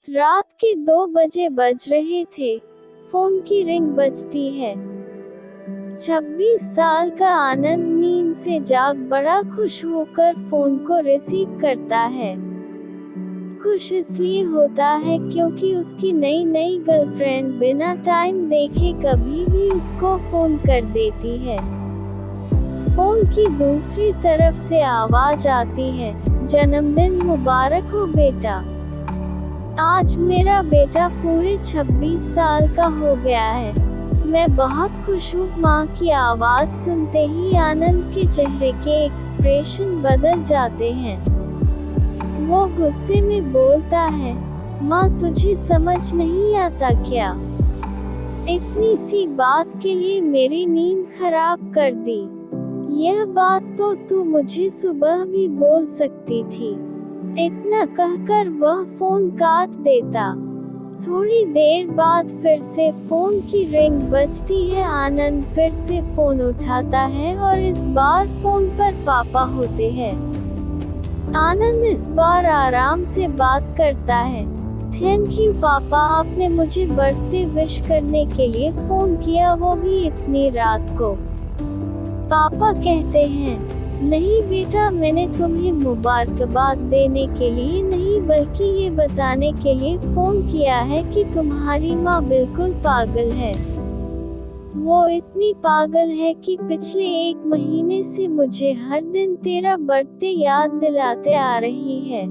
रात के 2 बजे बज रहे थे। फोन की रिंग बजती है। 26 साल का आनंद नींद से जाग बड़ा खुश होकर फोन को रिसीव करता है। खुश इसलिए होता है क्योंकि उसकी नई गर्लफ्रेंड बिना टाइम देखे कभी भी उसको फोन कर देती है। फोन की दूसरी तरफ से आवाज आती है, जन्मदिन मुबारक हो बेटा। आज मेरा बेटा पूरे 26 साल का हो गया है। मैं बहुत खुश हूँ। माँ की आवाज सुनते ही आनंद के चेहरे के एक्सप्रेशन बदल जाते हैं। वो गुस्से में बोलता है, माँ तुझे समझ नहीं आता क्या? इतनी सी बात के लिए मेरी नींद खराब कर दी। यह बात तो तू मुझे सुबह भी बोल सकती थी। इतना कहकर वह फोन काट देता। थोड़ी देर बाद फिर से फोन की रिंग बजती है। आनंद फिर से फोन उठाता है और इस बार फोन पर पापा होते हैं। आनंद इस बार आराम से बात करता है। थैंक यू पापा, आपने मुझे बर्थडे विश करने के लिए फोन किया, वो भी इतनी रात को। पापा कहते हैं, नहीं बेटा, मैंने तुम्हें मुबारकबाद देने के लिए नहीं बल्कि ये बताने के लिए फोन किया है कि तुम्हारी माँ बिल्कुल पागल है। वो इतनी पागल है कि पिछले 1 महीने से मुझे हर दिन तेरा बर्थडे याद दिलाते आ रही है।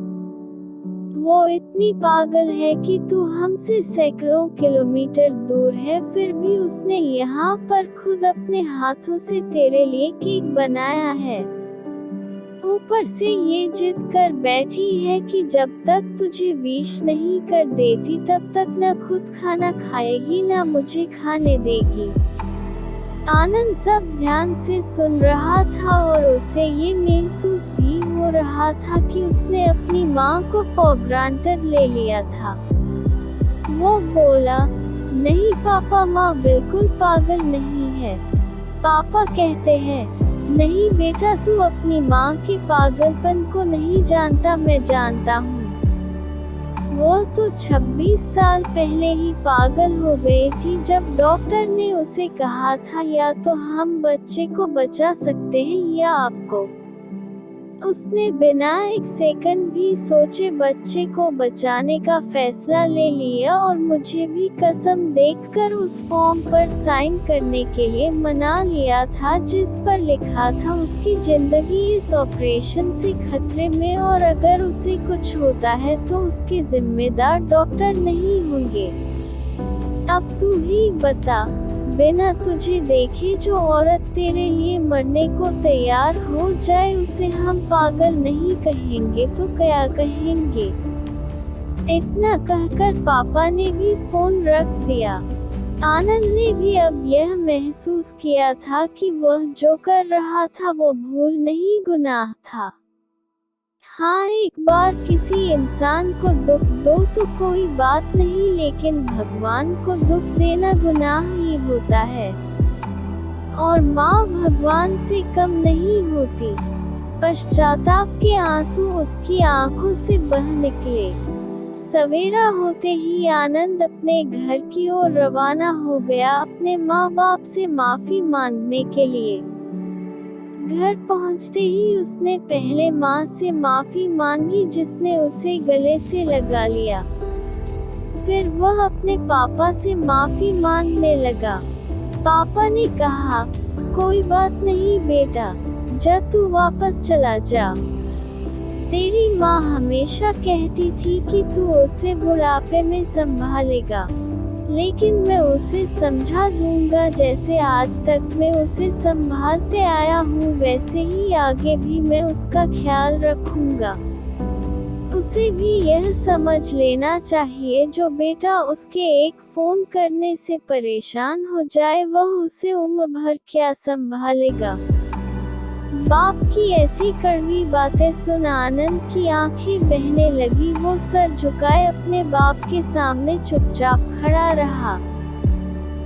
वो इतनी पागल है कि तू हमसे सैकड़ों किलोमीटर दूर है, फिर भी उसने यहाँ पर खुद अपने हाथों से तेरे लिए केक बनाया है। ऊपर से ये जिद कर बैठी है कि जब तक तुझे विश नहीं कर देती तब तक न खुद खाना खाएगी न मुझे खाने देगी। आनंद सब ध्यान से सुन रहा था और उसे ये महसूस भी हो रहा था कि उसने अपनी माँ को फॉर ग्रांटेड ले लिया था। वो बोला, नहीं पापा, माँ बिल्कुल पागल नहीं है। पापा कहते हैं, नहीं बेटा, तू अपनी माँ के पागलपन को नहीं जानता, मैं जानता हूँ। वो तो 26 साल पहले ही पागल हो गई थी जब डॉक्टर ने उसे कहा था या तो हम बच्चे को बचा सकते हैं या आपको। उसने बिना 1 सेकंड भी सोचे बच्चे को बचाने का फैसला ले लिया और मुझे भी कसम देकर उस फॉर्म पर साइन करने के लिए मना लिया था जिस पर लिखा था उसकी जिंदगी इस ऑपरेशन से खतरे में और अगर उसे कुछ होता है तो उसके जिम्मेदार डॉक्टर नहीं होंगे। अब तू ही बता, बिना तुझे देखे जो औरत तेरे लिए मरने को तैयार हो जाए उसे हम पागल नहीं कहेंगे तो क्या कहेंगे? इतना कहकर पापा ने भी फोन रख दिया। आनंद ने भी अब यह महसूस किया था कि वह जो कर रहा था वो भूल नहीं, गुनाह था। हाँ, एक बार किसी इंसान को दुख दो तो कोई बात नहीं, लेकिन भगवान को दुख देना गुनाह ही होता है। और माँ भगवान से कम नहीं होती। पश्चाताप के आंसू उसकी आंखों से बह निकले। सवेरा होते ही आनंद अपने घर की ओर रवाना हो गया अपने माँ बाप से माफी मांगने के लिए। घर पहुंचते ही उसने पहले माँ से माफी मांगी जिसने उसे गले से लगा लिया। फिर वह अपने पापा से माफी मांगने लगा। पापा ने कहा, कोई बात नहीं बेटा, जा तू वापस चला जा। तेरी माँ हमेशा कहती थी कि तू उसे बुढ़ापे में संभालेगा, लेकिन मैं उसे समझा दूंगा जैसे आज तक मैं उसे संभालते आया हूँ वैसे ही आगे भी मैं उसका ख्याल रखूंगा। उसे भी यह समझ लेना चाहिए जो बेटा उसके एक फोन करने से परेशान हो जाए वह उसे उम्र भर क्या संभालेगा। बाप की ऐसी कड़वी बातें सुन आनंद की आंखें बहने लगी। वो सर झुकाए अपने बाप के सामने चुपचाप खड़ा रहा।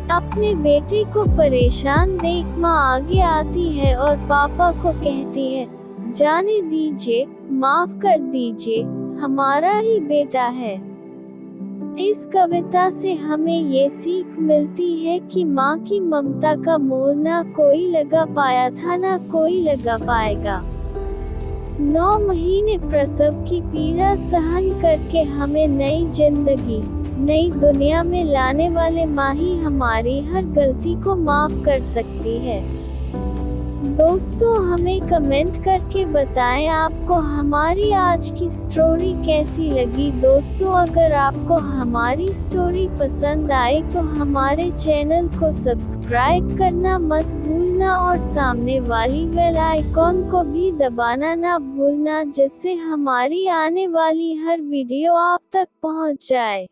अपने बेटे को परेशान देख माँ आगे आती है और पापा को कहती है, जाने दीजिए, माफ कर दीजिए, हमारा ही बेटा है। इस कविता से हमें ये सीख मिलती है कि माँ की ममता का मोल ना कोई लगा पाया था ना कोई लगा पाएगा। 9 महीने प्रसव की पीड़ा सहन करके हमें नई जिंदगी, नई दुनिया में लाने वाले माँ ही हमारी हर गलती को माफ कर सकती है। दोस्तों, हमें कमेंट करके बताएं आपको हमारी आज की स्टोरी कैसी लगी। दोस्तों, अगर आपको हमारी स्टोरी पसंद आई तो हमारे चैनल को सब्सक्राइब करना मत भूलना और सामने वाली बेल आइकॉन को भी दबाना ना भूलना, जिससे हमारी आने वाली हर वीडियो आप तक पहुंच जाए।